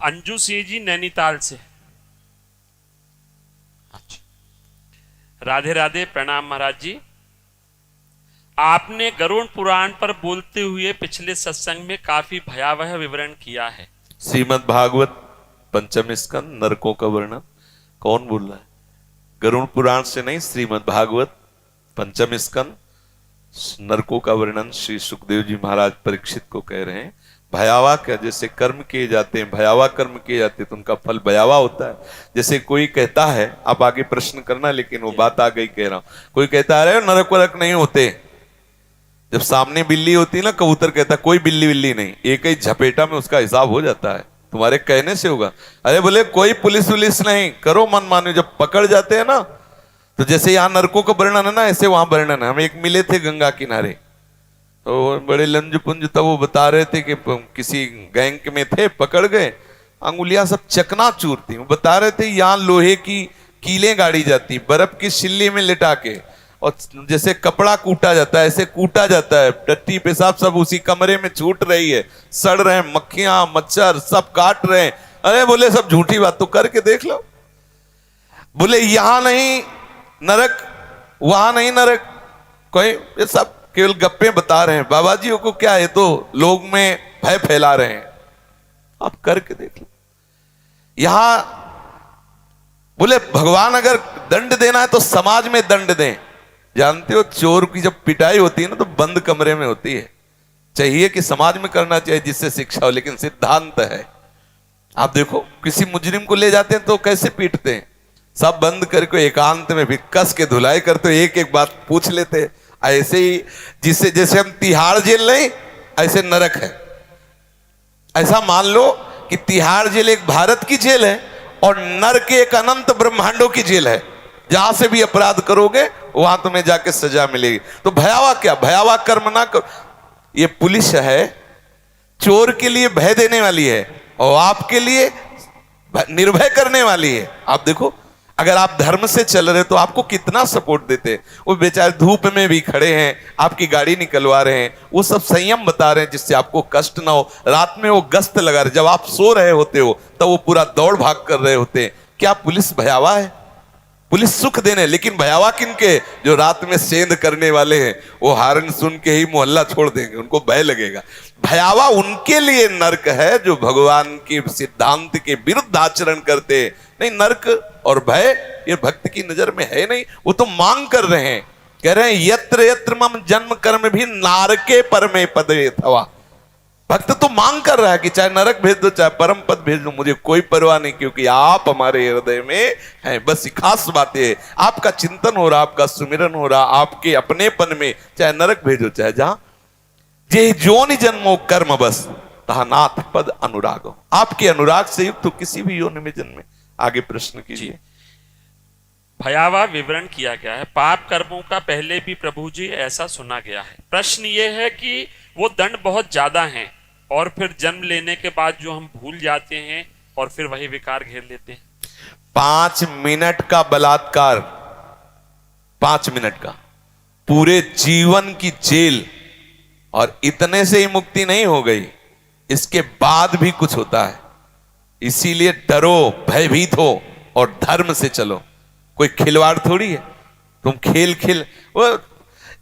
अंजू सिंह जी नैनीताल से। राधे राधे, प्रणाम महाराज जी। आपने गरुड़ पुराण पर बोलते हुए पिछले सत्संग में काफी भयावह विवरण किया है। श्रीमद् भागवत पंचम स्कंद नरकों का वर्णन। कौन बोल रहा है? गरुड़ पुराण से नहीं, श्रीमद् भागवत पंचम स्कंद नरकों का वर्णन श्री सुखदेव जी महाराज परीक्षित को कह रहे हैं। भयावह क्या? जैसे कर्म किए जाते हैं, भयावह कर्म किए जाते हैं तो उनका फल भयावह होता है। जैसे कोई कहता है, आप आगे प्रश्न करना, लेकिन वो बात आ गई कह रहा हूं। कोई कहता है अरे नरक वरक नहीं होते। जब सामने बिल्ली होती है ना, कबूतर कहता कोई बिल्ली बिल्ली नहीं, एक ही झपेटा में उसका हिसाब हो जाता है। तुम्हारे कहने से होगा। अरे बोले कोई पुलिस वुलिस नहीं, करो मन मानो। जब पकड़ जाते हैं ना, तो जैसे यहाँ नरकों का वर्णन है ना, ऐसे वहां वर्णन है। हम एक मिले थे गंगा किनारे, तो बड़े लंज पुंज, तब वो बता रहे थे कि किसी गैंग में थे, पकड़ गए, अंगुलियां सब चकनाचूर थी। वो बता रहे थे यहाँ लोहे की कीलें गाड़ी जाती, बर्फ की सिल्ली में लिटा के, और जैसे कपड़ा कूटा जाता है ऐसे कूटा जाता है। टट्टी पेशाब सब उसी कमरे में छूट रही है, सड़ रहे हैं, मक्खियां मच्छर सब काट रहे हैं। अरे बोले सब झूठी बात, तो करके देख लो। बोले यहां नहीं नरक, वहां नहीं नरक, कोई ये सब केवल गप्पे बता रहे हैं। बाबा जी को क्या है, तो लोग में भय फैला रहे हैं। आप करके देख लो। यहां बोले भगवान अगर दंड देना है तो समाज में दंड दें। जानते हो चोर की जब पिटाई होती है ना, तो बंद कमरे में होती है। चाहिए कि समाज में करना चाहिए जिससे शिक्षा हो, लेकिन सिद्धांत है। आप देखो किसी मुजरिम को ले जाते हैं तो कैसे पीटते हैं, सब बंद करके एकांत में भी कस के धुलाई करते, एक एक बात पूछ लेते। ऐसे ही जिससे जैसे हम तिहाड़ जेल नहीं, ऐसे नरक है। ऐसा मान लो कि तिहाड़ जेल एक भारत की जेल है और नरक एक अनंत ब्रह्मांडों की जेल है। जहां से भी अपराध करोगे वहां तुम्हें जाके सजा मिलेगी। तो भयावह क्या? भयावह कर्म ना करो। ये पुलिस है, चोर के लिए भय देने वाली है और आपके लिए निर्भय करने वाली है। आप देखो अगर आप धर्म से चल रहे तो आपको कितना सपोर्ट देते। वो बेचारे धूप में भी खड़े हैं, आपकी गाड़ी निकलवा रहे हैं, वो सब संयम बता रहे हैं जिससे आपको कष्ट ना हो। रात में वो गश्त लगा रहे, जब आप सो रहे होते हो तब वो पूरा दौड़ भाग कर रहे होते हैं। क्या पुलिस भयावह है? पुलिस सुख देने, लेकिन भयावह किनके? जो रात में सेंध करने वाले हैं, वो हारन सुन के ही मोहल्ला छोड़ देंगे, उनको भय लगेगा। भयावह उनके लिए नरक है जो भगवान के सिद्धांत के विरुद्ध आचरण करते। नहीं, नरक और भय ये भक्त की नजर में है नहीं। वो तो मांग कर रहे हैं, कह रहे हैं यत्र यत्र मम जन्म कर्म भी नारके परमे पदे थवा। भक्त तो मांग कर रहा है कि चाहे नरक भेज दो चाहे परम पद भेज दो, मुझे कोई परवाह नहीं, क्योंकि आप हमारे हृदय में हैं। बस खास बात है, आपका चिंतन हो रहा, आपका सुमिरन हो रहा, आपके अपनेपन में, चाहे नरक भेजो चाहे जहां। जे जोनि जन्मो कर्म बस तहा नाथ पद अनुराग। आपके अनुराग से युक्त तो किसी भी योनि में जन्मे। आगे प्रश्न कीजिए। भयावह विवरण किया गया है। पाप कर्मों का पहले भी प्रभु जी ऐसा सुना गया है। प्रश्न ये है कि वो दंड बहुत ज्यादा हैं और फिर जन्म लेने के बाद जो हम भूल जाते हैं और फिर वही विकार घेर लेते हैं। 5 मिनट का बलात्कार, 5 मिनट का, पूरे जीवन की जेल, और इतने से ही मुक्ति नहीं हो गई, इसके बाद भी कुछ होता है। इसीलिए डरो, भयभीत हो और धर्म से चलो। कोई खिलवाड़ थोड़ी है। तुम खेल वो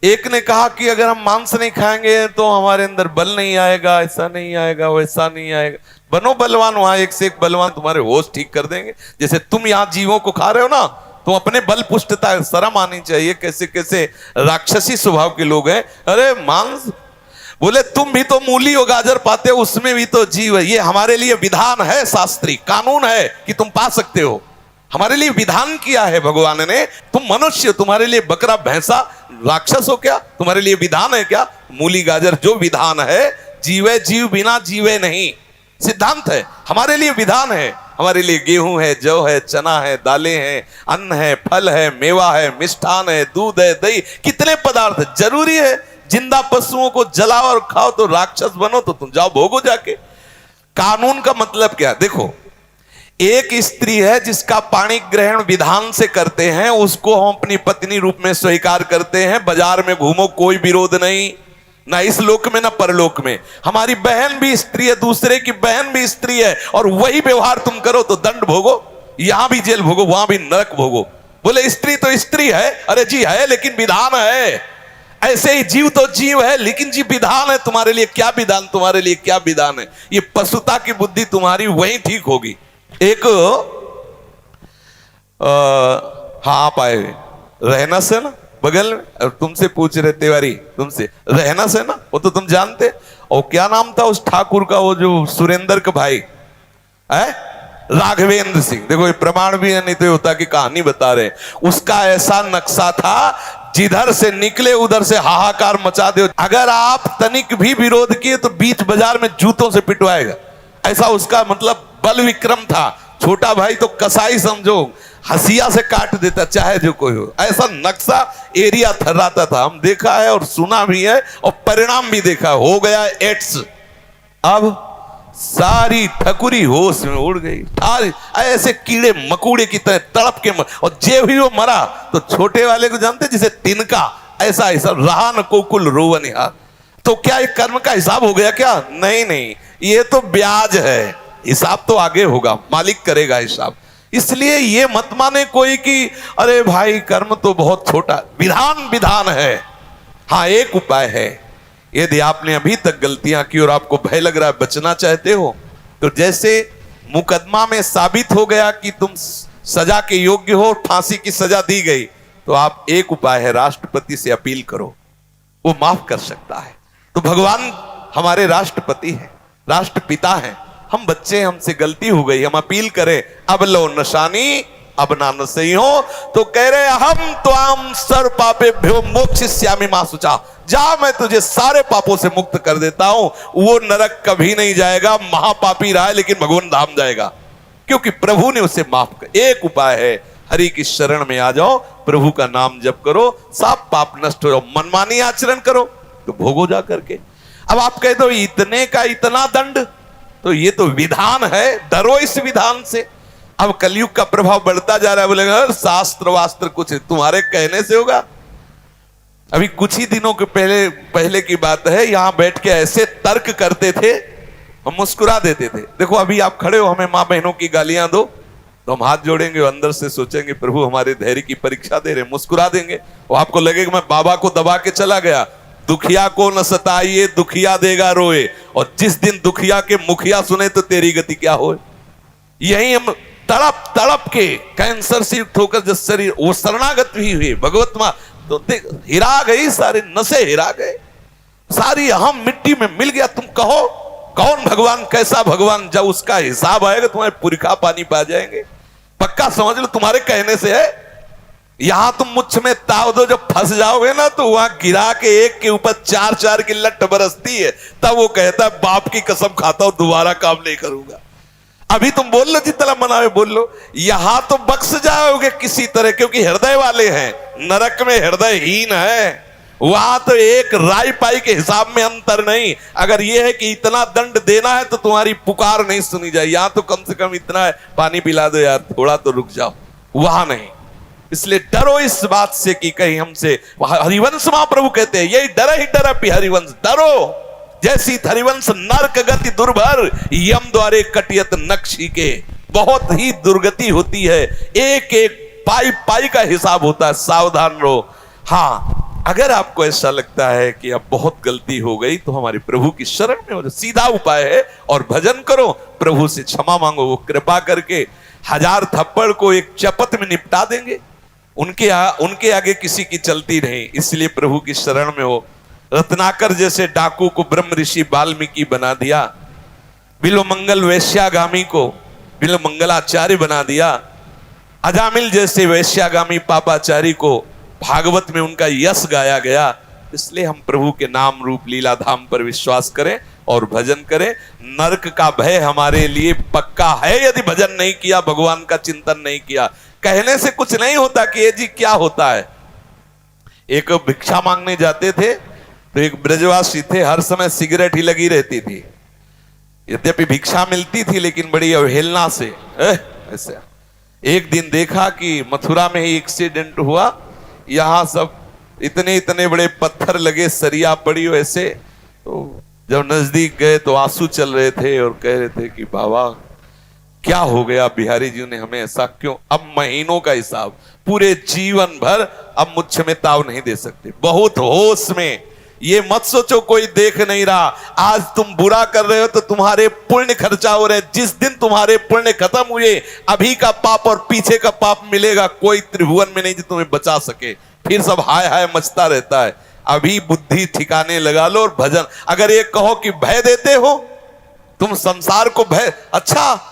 एक ने कहा कि अगर हम मांस नहीं खाएंगे तो हमारे अंदर बल नहीं आएगा, ऐसा नहीं आएगा, वैसा नहीं आएगा। बनो बलवान, वहां एक से एक बलवान तुम्हारे होश ठीक कर देंगे। जैसे तुम यहां जीवों को खा रहे हो ना, तुम अपने बल पुष्टता, शर्म आनी चाहिए। कैसे कैसे राक्षसी स्वभाव के लोग हैं। अरे मांस, बोले तुम भी तो मूली और गाजर पाते हो, उसमें भी तो जीव है। ये हमारे लिए विधान है, शास्त्री कानून है कि तुम पा सकते हो। हमारे लिए विधान किया है भगवान ने। तुम मनुष्य, तुम्हारे लिए बकरा भैंसा राक्षस हो क्या? तुम्हारे लिए विधान है क्या? मूली गाजर जो विधान है, जीवे जीव बिना जीवे नहीं, सिद्धांत है। हमारे लिए विधान है। हमारे लिए गेहूं है, जौ है, चना है, दालें हैं, अन्न है, फल है, मेवा है, मिष्ठान है, दूध है, दही, कितने पदार्थ जरूरी है। जिंदा पशुओं को जलाओ और खाओ तो राक्षस बनो, तो तुम जाओ भोगो जाके। कानून का मतलब क्या? देखो, एक स्त्री है जिसका पाणी ग्रहण विधान से करते हैं, उसको हम अपनी पत्नी रूप में स्वीकार करते हैं। बाजार में घूमो कोई विरोध नहीं, ना इस लोक में ना परलोक में। हमारी बहन भी स्त्री है, दूसरे की बहन भी स्त्री है, और वही व्यवहार तुम करो तो दंड भोगो, यहां भी जेल भोगो, वहां भी नरक भोगो। बोले स्त्री तो स्त्री है, अरे जी है, लेकिन विधान है। ऐसे ही जीव तो जीव है, लेकिन जी विधान है। तुम्हारे लिए क्या विधान, तुम्हारे लिए क्या विधान है? ये पशुता की बुद्धि तुम्हारी वहीं ठीक होगी। एक हाँ आप आए रहना से ना बगल में, और तुमसे पूछ रहे तिवारी, तुमसे रहना से ना, वो तो तुम जानते। और क्या नाम था उस ठाकुर का, वो जो सुरेंद्र का भाई है, राघवेंद्र सिंह। देखो ये प्रमाण भी है, नहीं तो होता कि कहानी बता रहे। उसका ऐसा नक्शा था, जिधर से निकले उधर से हाहाकार मचा दे। अगर आप तनिक भी विरोध किए तो बीच बाजार में जूतों से पिटवाएगा। ऐसा उसका मतलब बल विक्रम था। छोटा भाई तो कसाई समझो, हसिया से काट देता चाहे जो कोई हो। ऐसा नक्शा एरिया थर्राता था। हम देखा है और सुना भी है, और परिणाम भी देखा। हो गया एड्स। अब सारी ठकुरी होश में उड़ गई, ऐसे कीड़े मकोड़े की तरह तड़प के और जे भी वो मरा तो छोटे वाले को जानते, जिसे तिनका, ऐसा ऐसा रहा न कोकुल रोवन यार। तो क्या एक कर्म का हिसाब हो गया क्या? नहीं नहीं, ये तो ब्याज है, हिसाब तो आगे होगा, मालिक करेगा हिसाब। इसलिए ये मत माने कोई कि अरे भाई कर्म तो बहुत छोटा, विधान विधान है। हाँ एक उपाय है, यदि आपने अभी तक गलतियां की और आपको भय लग रहा है, बचना चाहते हो, तो जैसे मुकदमा में साबित हो गया कि तुम सजा के योग्य हो, फांसी की सजा दी गई, तो आप एक उपाय है, राष्ट्रपति से अपील करो, वो माफ कर सकता है। तो भगवान हमारे राष्ट्रपति हैं, राष्ट्रपिता हैं। हम बच्चे, हमसे गलती हो गई, हम अपील करें, अब लो नशानी अब ना नसई हो, तो कह रहे हम त्वाम सर्व पापेभ्यो मोक्षयिष्यामि मा शुचा। जा, मैं तुझे सारे पापों से मुक्त कर देता हूं। वो नरक कभी नहीं जाएगा, महापापी रहा है लेकिन भगवान धाम जाएगा, क्योंकि प्रभु ने उसे माफ कर। एक उपाय है, हरि की शरण में आ जाओ, प्रभु का नाम जप करो, सब पाप नष्ट हो जाओ। मनमानी आचरण करो तो भोगो जा करके। अब आप कह दो इतने का इतना दंड, तो ये तो विधान है, डरो इस विधान से। अब कलयुग का प्रभाव बढ़ता जा रहा है, बोलेगा शास्त्र वास्त्र कुछ तुम्हारे कहने से होगा। अभी कुछ ही दिनों के पहले की बात है, यहां बैठ के ऐसे तर्क करते थे, हम मुस्कुरा देते थे। देखो अभी आप खड़े हो, हमें मां बहनों की गालियां दो तो हम हाथ जोड़ेंगे, अंदर से सोचेंगे प्रभु हमारे धैर्य की परीक्षा दे रहे, मुस्कुरा देंगे। वो आपको लगेगा मैं बाबा को दबा के चला गया। दुखिया को न सताइए, दुखिया देगा रोए, और जिस दिन दुखिया के मुखिया सुने तो तेरी गति क्या हो। यही हम तड़प तड़प के कैंसर से युक्त होकर जब शरीर वो शरणागत भी हुए भगवत मां, तो हिरा गई, सारे नशे हिरा गए, सारी अहम मिट्टी में मिल गया। तुम कहो कौन भगवान, कैसा भगवान? जब उसका हिसाब आएगा तुम्हारे पुरखा पानी पा जाएंगे, पक्का समझ लो। तुम्हारे कहने से है, यहां तुम मुझ में ताव दो, जब फंस जाओगे ना तो वहां गिरा के एक के ऊपर चार चार की लट बरसती है, तब वो कहता है बाप की कसम खाता हूं दोबारा काम नहीं करूंगा। अभी तुम बोल लो जितना मनावे बोल लो, यहां तो बख्श जाओगे किसी तरह, क्योंकि हृदय वाले हैं। नरक में हृदयहीन है, वहां तो एक राई पाई के हिसाब में अंतर नहीं। अगर यह है कि इतना दंड देना है तो तुम्हारी पुकार नहीं सुनी जाए, यहां तो कम से कम इतना है, पानी पिला दो यार, थोड़ा तो रुक जाओ, वहां नहीं। इसलिए डरो इस बात से कि कहीं हमसे, हरिवंश महाप्रभु कहते हैं यही डर ही डर अपि हरिवंश, डरो जैसी हरिवंश नरक गति दुर्भर, यम द्वारे कटियत नक्शी के। बहुत ही दुर्गति होती है, एक एक पाई पाई का हिसाब होता है, सावधान रहो। हाँ अगर आपको ऐसा लगता है कि अब बहुत गलती हो गई तो हमारे प्रभु की शरण में हो, सीधा उपाय है, और भजन करो, प्रभु से क्षमा मांगो, वो कृपा करके 1000 थप्पड़ को एक चपत में निपटा देंगे। उनके आगे किसी की चलती नहीं, इसलिए प्रभु की शरण में हो। रत्नाकर जैसे डाकू को ब्रह्म ऋषि वाल्मीकि बना दिया, बिल्वमंगल वैश्यागामी को बिल्वमंगलाचार्य बना दिया, अजामिल जैसे वैश्यागामी पापाचारी को भागवत में उनका यश गाया गया। इसलिए हम प्रभु के नाम रूप लीला धाम पर विश्वास करें और भजन करें। नरक का भय हमारे लिए पक्का है यदि भजन नहीं किया, भगवान का चिंतन नहीं किया। कहने से कुछ नहीं होता कि ये जी क्या होता है। एक भिक्षा मांगने जाते थे तो एक ब्रजवासी थे, हर समय सिगरेट ही लगी रहती थी, यद्यपि भिक्षा मिलती थी लेकिन बड़ी अवहेलना से। ऐसे एक दिन देखा कि मथुरा में ही एक्सीडेंट हुआ, यहां सब इतने इतने बड़े पत्थर लगे, सरिया पड़ी हो ऐसे। तो जब नजदीक गए तो आंसू चल रहे थे और कह रहे थे कि बाबा क्या हो गया, बिहारी जी ने हमें ऐसा क्यों? अब महीनों का हिसाब, पूरे जीवन भर अब मुझ में ताव नहीं दे सकते, बहुत होश में। ये मत सोचो कोई देख नहीं रहा। आज तुम बुरा कर रहे हो तो तुम्हारे पुण्य खर्चा हो रहे। जिस दिन तुम्हारे पुण्य खत्म हुए, अभी का पाप और पीछे का पाप मिलेगा, कोई त्रिभुवन में नहीं जो तुम्हें बचा सके। फिर सब हाय हाय मचता रहता है। अभी बुद्धि ठिकाने लगा लो और भजन। अगर ये कहो कि भय देते हो तुम संसार को, भय, अच्छा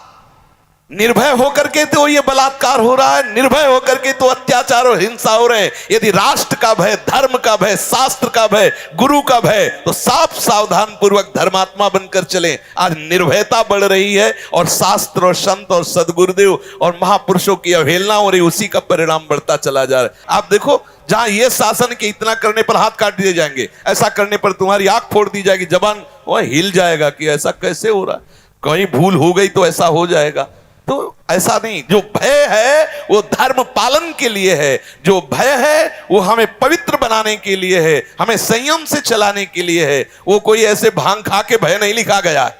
निर्भय होकर के तो ये बलात्कार हो रहा है, निर्भय होकर के तो अत्याचार और हिंसा हो रहे हैं। यदि राष्ट्र का भय, धर्म का भय, शास्त्र का भय, गुरु का भय, तो साफ सावधान पूर्वक धर्मात्मा बनकर चलें। आज निर्भयता बढ़ रही है और शास्त्र और संत और सदगुरुदेव और महापुरुषों की अवहेलना हो रही, उसी का परिणाम बढ़ता चला जा रहा है। आप देखो, जहां ये शासन के इतना करने पर हाथ काट दिए जाएंगे, ऐसा करने पर तुम्हारी आंख फोड़ दी जाएगी, जबान वह हिल जाएगा कि ऐसा कैसे हो रहा है, कहीं भूल हो गई तो ऐसा हो जाएगा। तो ऐसा नहीं। जो भय है वो धर्म पालन के लिए है, जो भय है वो हमें पवित्र बनाने के लिए है, हमें संयम से चलाने के लिए है। वो कोई ऐसे भांग खा के भय नहीं लिखा गया है,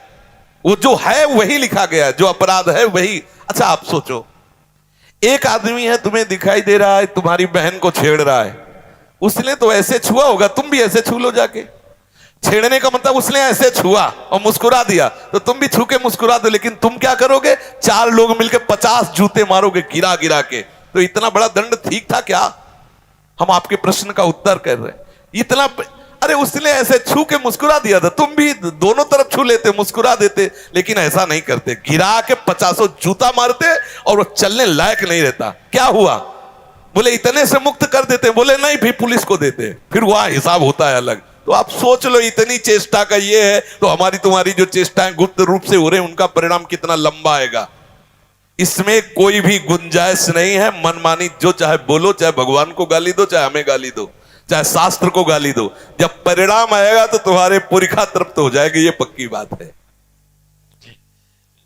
वो जो है वही लिखा गया है, जो अपराध है वही। अच्छा आप सोचो, एक आदमी है, तुम्हें दिखाई दे रहा है तुम्हारी बहन को छेड़ रहा है, उसने तो ऐसे छुआ होगा, तुम भी ऐसे छू लो जाके। छेड़ने का मतलब उसने ऐसे छुआ और मुस्कुरा दिया, तो तुम भी छू के मुस्कुरा दो। लेकिन तुम क्या करोगे? 4 लोग मिलकर 50 जूते मारोगे गिरा गिरा के। तो इतना बड़ा दंड ठीक था क्या? हम आपके प्रश्न का उत्तर कर रहे हैं। इतना, अरे उसने ऐसे छू के मुस्कुरा दिया था, तुम भी दोनों तरफ छू लेते, मुस्कुरा देते। लेकिन ऐसा नहीं करते, गिरा के 50 जूता मारते और वो चलने लायक नहीं रहता। क्या हुआ? बोले इतने से मुक्त कर देते, बोले नहीं भी पुलिस को देते, फिर वहां हिसाब होता है अलग। तो आप सोच लो, इतनी चेष्टा का ये है, तो हमारी तुम्हारी जो चेष्टाएं गुप्त रूप से हो रहे हैं उनका परिणाम कितना लंबा आएगा। इसमें कोई भी गुंजाइश नहीं है मनमानी। जो चाहे बोलो, चाहे भगवान को गाली दो, चाहे हमें गाली दो, चाहे शास्त्र को गाली दो, जब परिणाम आएगा तो तुम्हारे पुरखा तृप्त हो जाएगी, ये पक्की बात है।